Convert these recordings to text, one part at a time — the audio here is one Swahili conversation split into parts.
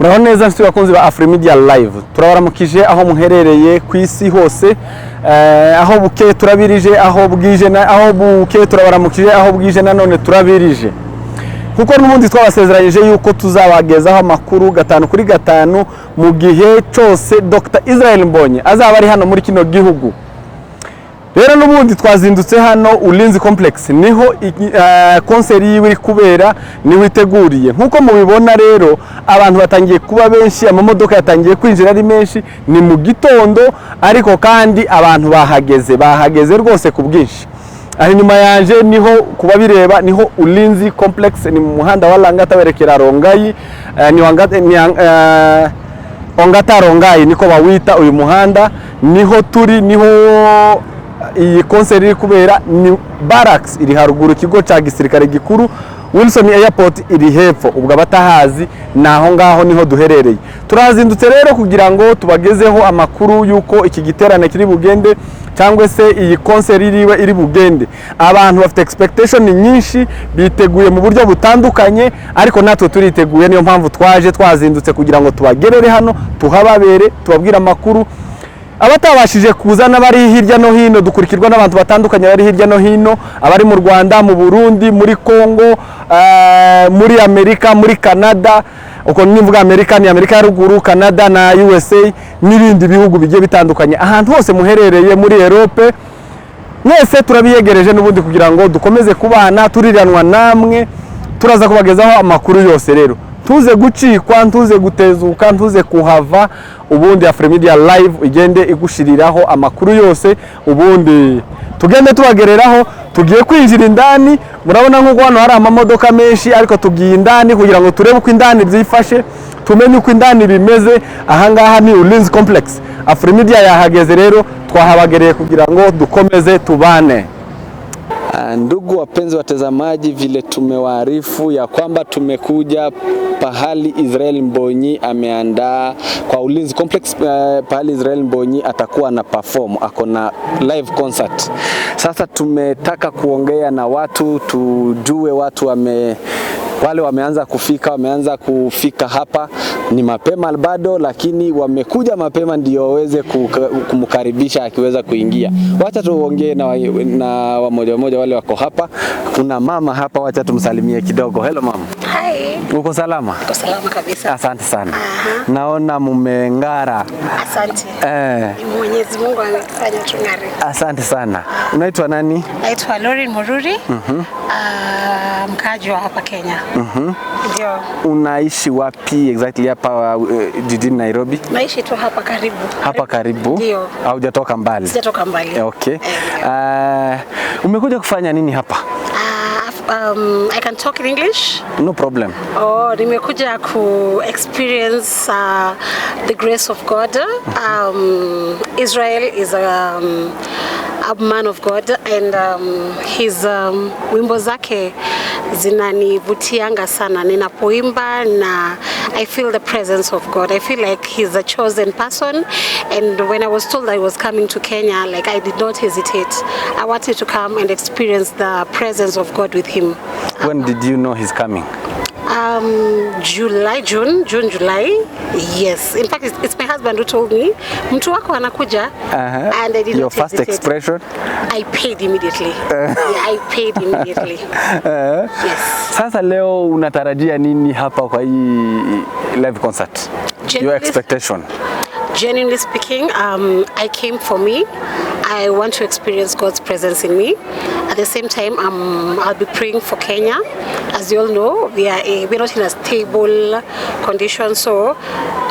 Muraho neza nshuti bakunzi ba Afrimedia Live. Turabaramukije aho muherereye ku isi hose. Aho buke turabirije, aho bwije na aho buke turabaramukije, aho bwije nanone turabirije. Kuko n'ubundi twabasezeranyije yuko tuzabagezaho amakuru 5 kuri 5 mu gihe cyose Dr. Israel Mbonyi azaba ari hano muri kino gihugu. Rero n'ubundi twazindutse hano Ulinzi Complex niho konseri yiwe iri kubera, niho iteguriye. Nkuko mubibona rero abantu batangiye kuba benshi, amamodoka yatangiye kwinjira ari menshi, ni mu gitondo ariko kandi abantu bahageze rwose ku bwinshi. Aho inyuma yanje niho kuba bireba niho Ulinzi Complex, ni mu muhanda wa Langata werekera Rongai, ni Ongata Rongai niko bawita uyu muhanda, niho turi, niho iyi konseri iri kubera. Ni Barracks iri haruguru, kigo ca gisirikare gikuru Wilson Airport iri hepfo, ubwo batahazi naho ngaho niho duherereye. Turazindutse rero kugira ngo tubagezeho amakuru yuko iki giterane kiri bugende cyangwa se iyi konseri iri bugende. Abantu bafite expectation nyinshi, biteguye mu buryo butandukanye, ariko natwe turiteguye. Niyo mpamvu twazindutse kugira ngo tubagerere hano, tuhababere, tubabwira amakuru. Abatabashije kuzana bari hirya no hino, dukurikirwa n'abantu batandukanye bari hirya no hino, abari mu Rwanda, mu Burundi, muri Kongo, muri Amerika, muri Canada. Uko nivuga Amerika ni Amerika ya ruguru, Canada na USA n'ibindi bihugu bigiye bitandukanye. Ahantu hose muherereye muri Europe, mwese turabiyegereje n'ubundi kugira ngo dukomeze kubana turiranwa namwe. Turaza kubagezaho amakuru yose rero, tuze gucikwa, tuze gutezuka, tuze kuhava, ubundi Afrimedia Live igende igushiriraho amakuru yose, ubundi tugende tubagereraho. Tugiye kwinjira indani, murabona nko hano hari amamodoka menshi, ariko tugiye indani kugira ngo turebe uko indani byifashe, tumenye uko indani bimeze. Aha ngaha ni Ulinzi Complex, Afrimedia yahageze rero, twahabagereye kugira ngo dukomeze tubane. Ndugu wapenzi watazamaji, vile tumewaarifu ya kwamba tumekuja pahali Israel Mbonyi ameandaa kwa Ulinzi Complex, pahali Israel Mbonyi atakuwa na perform, ako na live concert. Sasa tumetaka kuongea na watu, tujue watu wale wameanza kufika hapa. Ni mapema bado, lakini wamekuja mapema ndio waweze kumkaribisha akiweza kuingia. Wacha tuongee na wamoja wale wako hapa. Kuna mama hapa, wacha tumsalimie kidogo. Hello mama. Hi. Uko salama? Uko salama kabisa. Asante sana. Naona mumengara. Asante. Mwenyezi Mungu amefanya tungare. Asante sana. Unaitwa nani? Naitwa Lauren Mururi. Mkaji wa hapa Kenya. Ndio. Unaishi wapi exactly hapa jijini Nairobi? Naishi tu hapa karibu. Hapa karibu? Ndio. Au hujatoka mbali? Sijatoka mbali. Okay. Umekuja kufanya nini hapa? I can talk in English? No problem. Nimekuja ku experience the grace of God. Israel is a man of God, and his wimbo zake zinanivutianga sana. Ninapoimba na I feel the presence of God. I feel like he's a chosen person, and when I was told that I was coming to Kenya, like I did not hesitate. I wanted to come and experience the presence of God with him. When did you know he's coming? July. Yes. In fact, it's my husband who told me, mtu wako anakuja, and I did your not first hesitate. expression? I paid immediately. Yeah, I paid immediately. Yes. Sasa leo unatarajia nini hapa kwa hii live concert? Your expectation? Genuinely speaking, I came for me. I want to experience God's presence in me. At the same time, I'll be praying for Kenya. As you all know, we're not in a stable condition, so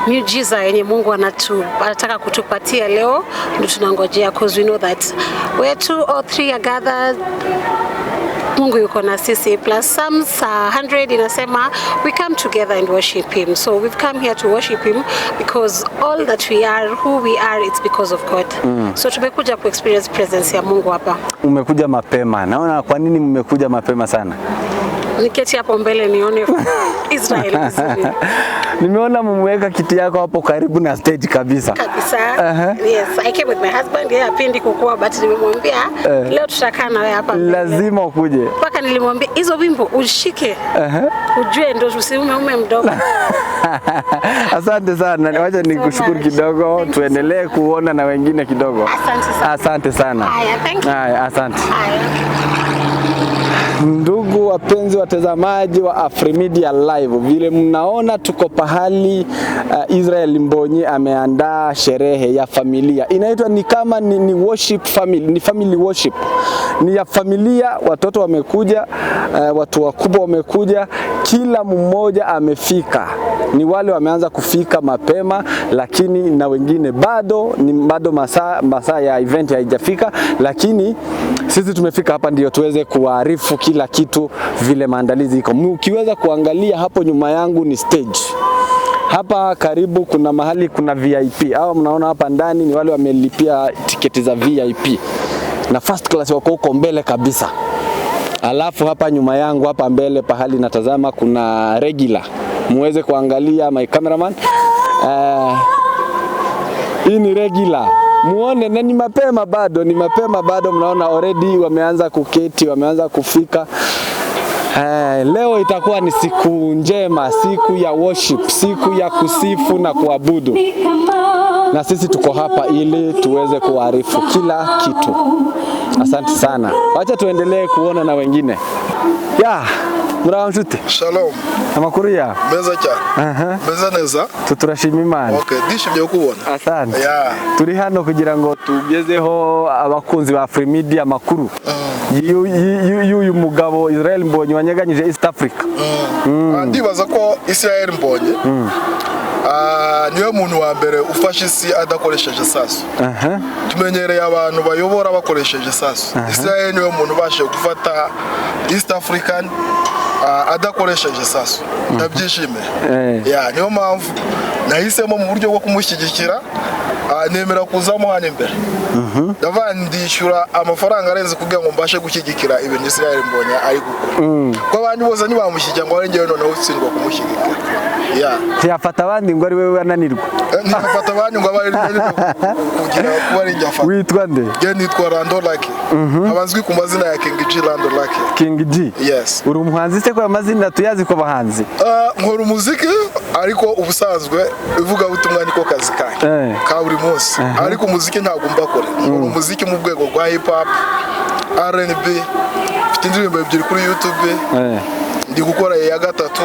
miujiza yenye Mungu anataka kutupatia leo ndio tunangojea, because we know that where 2 or 3 are gathered, Mungu yuko na sisi. Plus Psalms 100 inasema we come together and worship him. So we've come here to worship him because all that we are, who we are, it's because of God. So tumekuja ku experience presence ya Mungu hapa. Umekuja mapema. Naona kwa nini mmekuja mapema sana? Niketi hapo mbele nione Israel vizuri. Nimeona mumeweka kiti yako hapo karibu na stage kabisa. Kabisa. Yes, I came with my husband. Yeye apendi kukua, but nimemwambia leo tutakaa na wewe hapa. Lazima ukuje. Paka nilimwambia hizo wimbo ushike. Ujue ndo usiume mdogo. Asante sana. Wacha nikushukuru kidogo, tuendelee kuona na wengine kidogo. Asante sana. Haya, asante. Ndugu wapenzi watazamaji wa Afrimedia Live, vile mnaona tuko pahali Israel Mbonyi ameandaa sherehe ya familia. Inaitwa ni kama ni worship family, ni family worship. Ni ya familia, watoto wamekuja, watu wakubwa wamekuja, kila mmoja amefika. Ni wale wameanza kufika mapema, lakini na wengine bado masaa ya event haijafika, lakini sisi tumefika hapa ndio tuweze kuarifu kila kitu vile maandalizi iko. Ukiweza kuangalia hapo nyuma yangu ni stage. Hapa karibu kuna mahali kuna VIP. Hao mnaona hapa ndani ni wale wamelipia tiketi za VIP. Na first class wako huko mbele kabisa. Alafu hapa nyuma yangu hapa mbele pahali natazama kuna regular. Muweze kuangalia my cameraman. Hii ni regular. Muone na ni mapema bado, mnaona already wameanza kuketi, wameanza kufika. Leo itakuwa ni siku njema, siku ya worship, siku ya kusifu na kuabudu. Na sisi tuko hapa ili tuweze kuarifu kila kitu. Asante sana. Wacha tuendelee kuona na wengine. Muraho nshuti. Shalom. Amakuru ya? Meza cyane. Meza neza. Tuturashima Imana. Okay, ndishimye kubona. Asante. Turi hano kugira ngo tugezeho abakunzi ba Afrimedia makuru. Uyu mugabo Israel Mbonyi wanyeganyije East Africa. Ndibaza ko Israel Mbonyi niwe muntu wa mbere ufashe isi adakoresheje sasu. Tumenyereye abantu bayobora bakoresheje sasu. Israel niwe muntu bashe gufata East African adakoresheje sasu. Ndabyishimiye. Niyo mpamvu nahisemo mu buryo bwo kumushyigikira, nemera kuzamo hano imbere. Ndavandishyura amafaranga arenze kugira ngo mbashe gushyigikira ibintu Israel Mbonyi ari gukora. Ko abandi bose ntibamushyigikira ngo arengewe noneho utsindwa kumushyigikira. Tiyafata abandi ngo ari wewe wananirwa. Ntiyafata abandi ngo abari kugira kuba ari njyafa. Witwa nde? Je nitwa Lando Lucky. Abazwi ku mazina ya King G Lando Lucky. King G? Yes. Uri umuhanzi se ko amazina tuyazi ko bahanzi? Nkora umuziki ariko ubusanzwe ivuga butumwa niko kazi kanjye. Ka buri munsi. Ariko umuziki ntabwo mbakora. Nkora umuziki mu rwego rwa hip hop, R&B. Mfite indirimbo ebyiri kuri YouTube. Ndi gukora ya gatatu.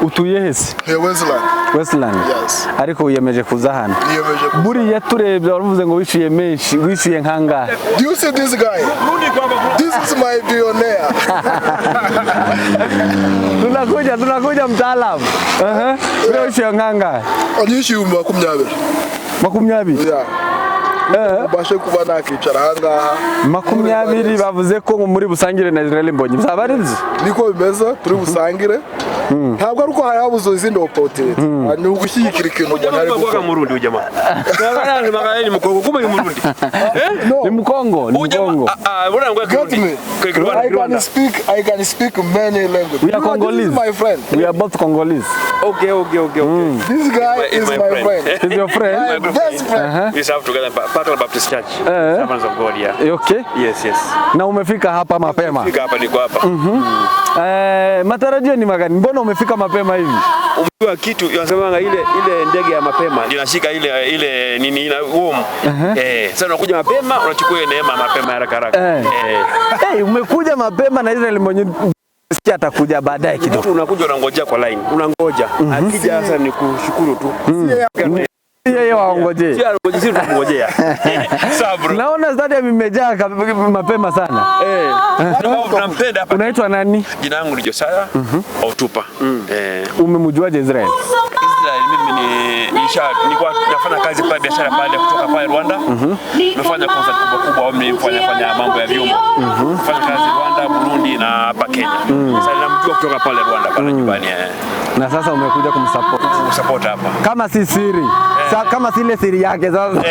Utuye hese? Westland. Yes. Ariko wiyemeje kuza hano? Niyemeje kuza. Buriya turebye waravuze ngo wishyuye menshi, wishyuye nkanga. Do you see this guy? This is my billionaire. Tunakuja mtaalamu. Wishyuye nkanga? Nishyuye 20. 20? Bashe kuba nakicara ahangaha 20 bavuze ko muri busangire na Israel Mbonyi bizaba ari nzi niko bimeze turi busangire ntabwo ari uko hayabuze izindi opportunity ni ugushyigikira ikintu umuntu ari gukora mu Burundi ujama ntabwo magana ni mukongo kuba mu Burundi ni mukongo I can speak many languages. We are Congolese, my friend. We are both Congolese. Okay. This guy is my friend. Is your friend? My best friend. We serve together Patala Baptist Church. Servants of God, yeah. Okay. Yes. Na umefika hapa mapema? Fika hapa niko hapa. Matarajio ni magani? Mbona umefika mapema hivi? Umejua kitu yanasema ile ndege ya mapema ndio inashika ile nini ina warm. Sasa unakuja mapema unachukua ile neema mapema haraka. Umekuja mapema na Israel Mbonyi sikia atakuja baadaye kidogo. Unakuja unangojea kwa line. Unangoja. Akija sasa ni kushukuru tu. Yeye waongoje. Sisi tunangojea. Sabro. Naona stadium imejaa mapema sana. Tunampenda hapa. Unaitwa nani? Jina langu ni Josaya Otupa. Umemjuaje Israel? Mimi nilikuwa nafanya kazi pale biashara pale kutoka pale Rwanda. Nimefanya concert kubwa nimefanya mambo ya vyombo. Nafanya kazi Rwanda, Burundi na hapa Kenya. Sasa namjua kutoka pale Rwanda pale nyumbani. Na sasa umekuja kumsupport hapa. Kama si siri. Kama sile siri yake sasa.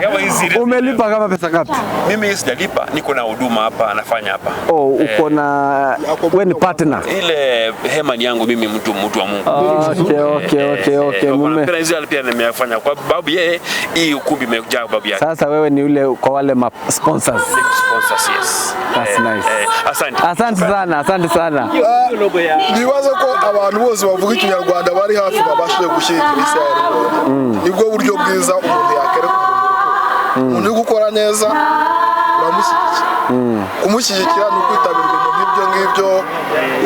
Kama hii siri. Umelipa kama pesa ngapi? Mimi sijalipa, niko na huduma hapa nafanya hapa. Uko na wewe ni partner. Ile hema ni yangu mimi mtu wa Mungu. Okay. Mume. Israel pia nimefanya kwa babu yeye hii ukumbi imejaa babu yake. Sasa wewe ni ule kwa wale sponsors. Sponsors, yes. That's nice. Asante sana. Niwaza ko abantu bose bose bavuga ikinyarwanda bari hafi babashije gushyigikira Israel Mbonyi. Nibwo buryo bwiza umuntu yakereka umuntu uri gukora neza uramushyigikira. Kumushyigikira ni ukwitabira ibintu nk'ibyo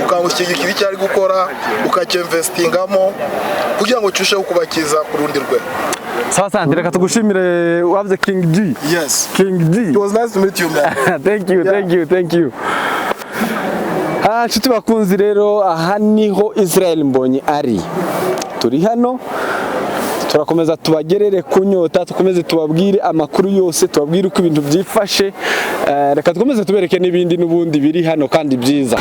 ukamushyigikira icyo ari gukora ukacyinvestingamo kugira ngo cyusheho kubakiza ku rundi rwego. Sawa sana, reka tugushimire wavuze King G. Yes. King G. It was nice to meet you, man. Thank you. Nshuti bakunzi rero, aha niho Israel Mbonyi ari. Turi hano turakomeza tubagerere kunyota, tukomeze tubabwire amakuru yose, tubabwire uko ibintu byifashe, reka tukomeze tubereke n'ibindi n'ubundi biri hano kandi byiza.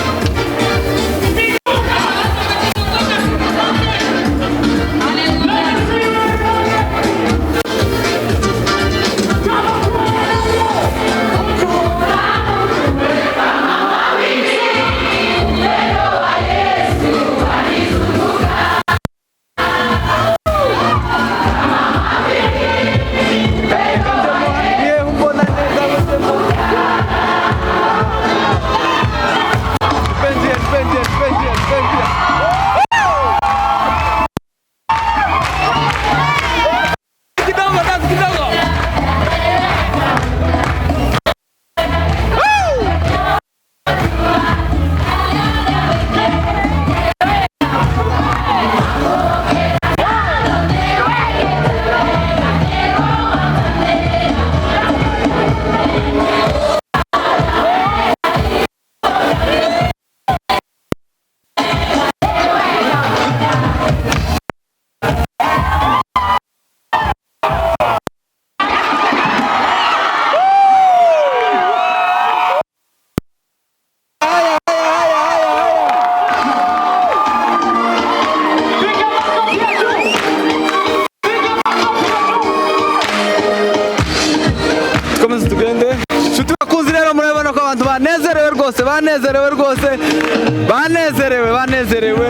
banezerewe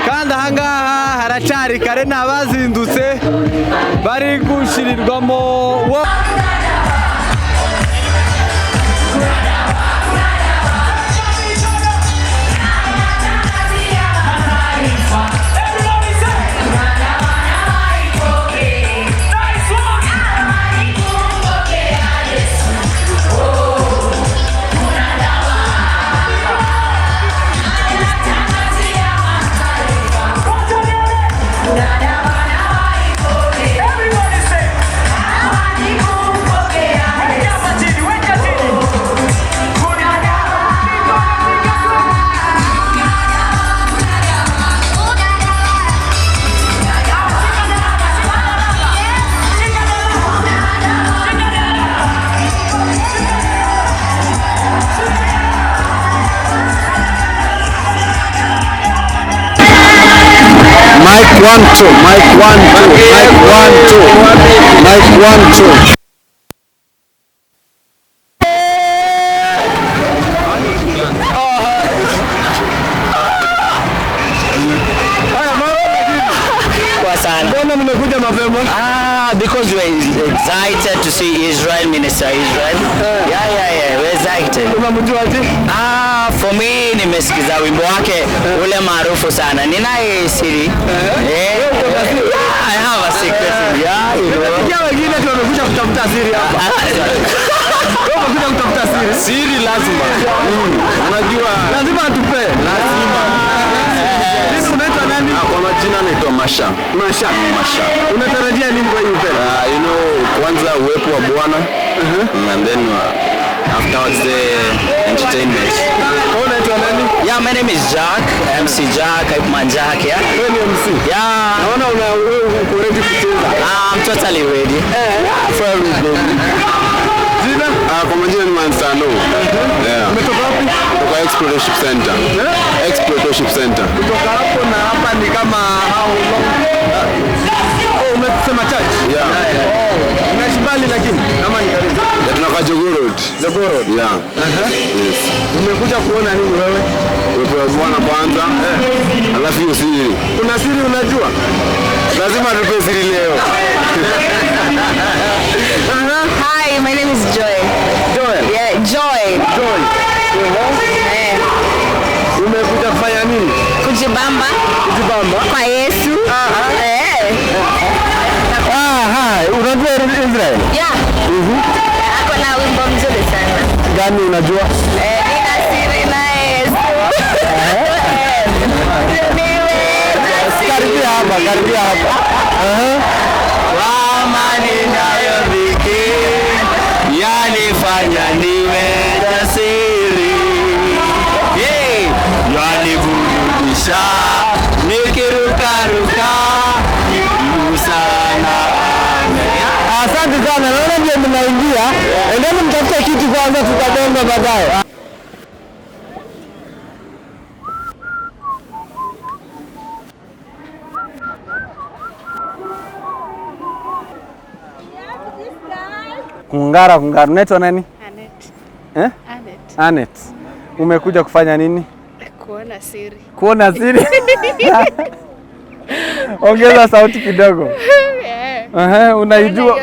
kandi ahangaha haracari kare n'abazindutse bari gushirirwamo. Mic 1 2, mic 1 2, mic 1 2. Because we're excited to see Israel, Minister Israel. Yeah, we're excited. For me, nimesikiza wimbo wake ule maarufu sana. Ninaye siri. I have a secret. Kia wengine tu wamekuja kutafuta siri hapa. Wamekuja kutafuta siri. Siri lazima. Unajua lazima atupe. Lazima. Unaitwa nani? Kwa majina naitwa Masha. Unatarajia nini kwa hiyo mpira? Kwanza uwepo wa Bwana and then afterwards the entertainment. Unaitwa nani? Yeah, my name is Jack, MC Jack, Jack, yeah. Wewe ni MC? Yeah. Naona uko ready kucheza. I'm totally ready. Very good. Jina? Kwa majina ni Mansano. Umetoka wapi? Kutoka Exploration Center. Exploration Center. Kutoka hapo na hapa ni kama how long? Umesema church? Yeah. Unaishi mbali lakini kama ni karibu. Tunaka Jogoo Road. Yeah. Yes. Umekuja kuona nini wewe? Uwepo wa Bwana kwanza. Alafu hiyo siri. Kuna siri unajua? Lazima tupe siri leo. Hi, my name is Joy. Yeah, Joy. Umekuja kufanya nini? Kujibamba. nani unajua? Nina siri na Yesu. Karibia hapa. Amani nayo dhiki yanifanya niwe jasiri, yaniburudisha nikirukaruka sana. Asante sana, naona ndio mnaingia. Endeni mtafute kitu kwanza, tutagonga baadaye. Kungara, unaitwa nani? Anet. Anet. Umekuja kufanya nini? Kuona siri. Ongeza sauti kidogo. Unaijua?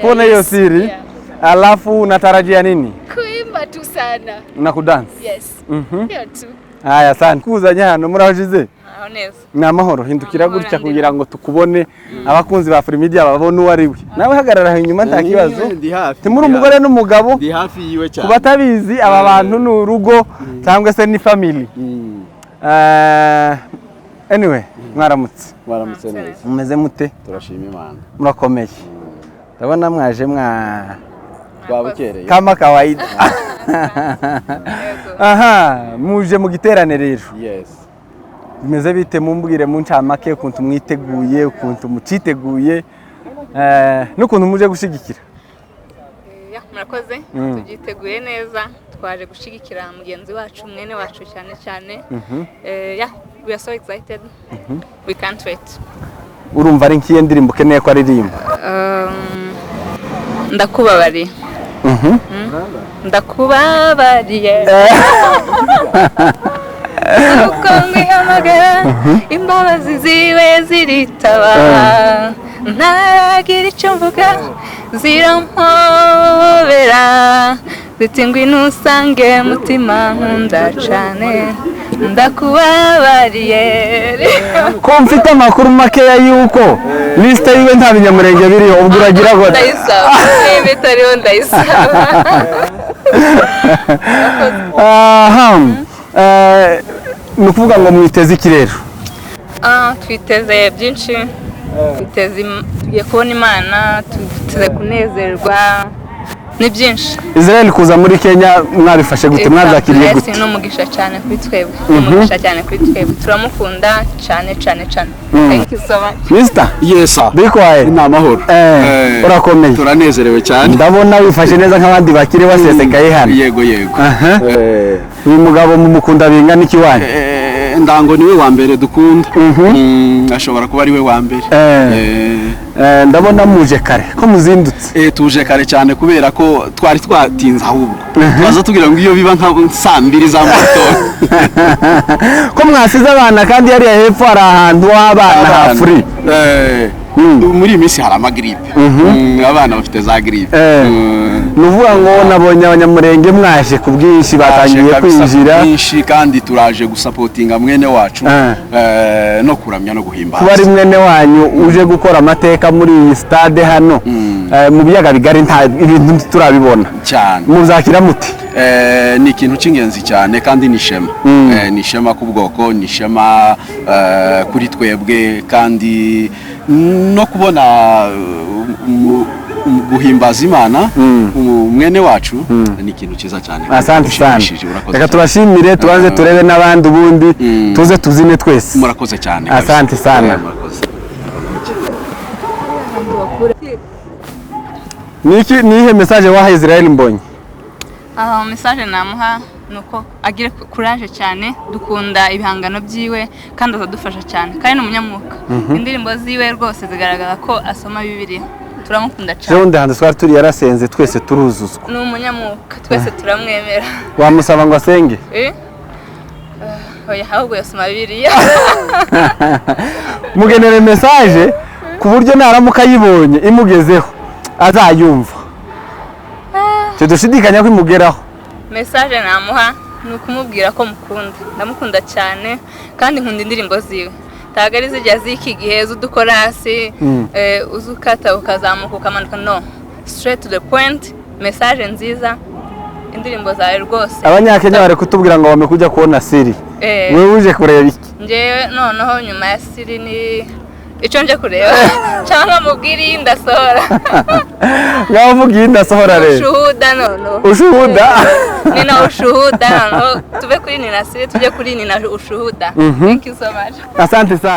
Kuona hiyo siri. Yeah. Alafu unatarajia nini? Kuimba tu sana. Na kudance? Yes. Hiyo tu. Haya, asante. Kuza nyano murabashize. Honest. Ni amahoro, hindukira gutya kugira ngo tukubone abakunzi ba Free Media babone uwariwe. Nawe hagarara inyuma nta kibazo. Timuri umugore n'umugabo. Ndi hafi yiwe cyane. Kubatabizi aba bantu ni urugo cyangwa se ni family. Anyway, mwaramutse. Mwaramutse neza. Mumeze mute? Turashima Imana. Murakomeye. Ndabona mwaje Twabukereye. kama kawaida. Muje mu giterane rero. Yes. Bimeze bite mumbwire mu ncamake ukuntu mwiteguye, ukuntu muciteguye, n'ukuntu muje gushigikira. Murakoze. Tugiteguye neza. Twaje gushigikira mugenzi wacu, mwene wacu cyane. We are so excited. We can't wait. Urumva ari nkiye ndirimbo keneye ko aririmba? Ndakubabariye. Ndakubabariye. Uko ngiyamagara imbabazi ziwe ziritaba, ntaragira icyo mvuga zirampobera, ziti ngwino usange mutima nkunda cane, ndakubabariye. Ko mfite amakuru makeya yuko liste yiwe nta binyamurenge biriho, ubwo uragira gute? Ndayisaba, bitariho ndayisaba. Ni ukuvuga ngo mwiteze iki rero? Twiteze byinshi, tugiye kubona Imana, twiteze kunezerwa, ni byinshi. Israel kuza muri Kenya mwabifashe gute, mwabyakiriye gute? Ni umugisha cyane kuri twebwe, turamukunda cyane. Thank you so much. Mister? Yes sir. Bikwaye? Ni amahoro. Urakomeye? Turanezerewe cyane. Ndabona wifashe neza nk'abandi bakiri basesekaye hano. Yego. Uyu mugabo mumukunda bingana iki wanyu? Ndango niwe wa mbere dukunda. Ashobora kuba ari we wa mbere. Ndabona muje kare ko muzindutse. Tuje kare cyane kubera ko twari twatinze ahubwo. Twaza tugira ngo iyo biba nka 2:00 za mugitondo. Ko mwasize abana kandi yari hepfo hari ahantu w'abana ha free. Muri iyi minsi hari amagripe. Abana bafite za gripe. Nuvuga ngo nabonye abanyamurenge mwaje ku bwinshi batangiye kwinjira. Byinshi kandi turaje gusapotinga mwene wacu no kuramya no guhimbaza. Kuba ari mwene wanyu uje gukora amateka muri iyi stade hano mu biyaga bigari nta ibintu turabibona cyane. Muzakira muti? Ni ikintu cy'ingenzi cyane kandi ni shema. Ni shema ku bwoko, ni shema kuri twebwe kandi no kubona guhimbaza Imana mwene wacu ni ikintu cyiza cyane. Asante sana. Reka tubashimire tubanze turebe n'abandi ubundi tuze tuzine twese. Murakoze cyane. Asante sana. Nihe message waha Israel Mbonyi? Message namuha nuko agire courage cyane, dukunda ibihangano byiwe kandi azadufasha cyane, kandi n'umunyamwuka. Indirimbo ziwe rwose zigaragaza ko asoma Bibiliya. Turamukunda cyane. Jewe ndahanda twari turi yarasenze twese turuzuzwa. Ni umunyamwuka, twese turamwemera. Wamusaba ngo asenge? Oya, ahubwo yasoma Bibiliya. Mugenere message ku buryo naramuka yibonye imugezeho azayumva. Cyo dushidikanya ko imugeraho. Message namuha ni ukumubwira ko mukunda. Ndamukunda cyane kandi nkunda indirimbo ziwe. Tagari zijya ziki gihe zudukora hasi, uzukata ukazamuka ukamanuka, no. Straight to the point, message nziza. indirimbo zawe rwose. Abanyakenya bari kutubwira ngo bame kujya kubona Siri. Wewe uje kureba iki? Ngewe noneho nyuma ya Siri ni icyo nje kureba cyangwa mubwire iyi ndasohora. Ngaho mubwire ndasohora rero. Ushuhuda noneho. Ushuhuda? Nina ushuhuda noneho tuve kuri Nina Siri tujye kuri Nina ushuhuda. Thank you so much. Asante sana.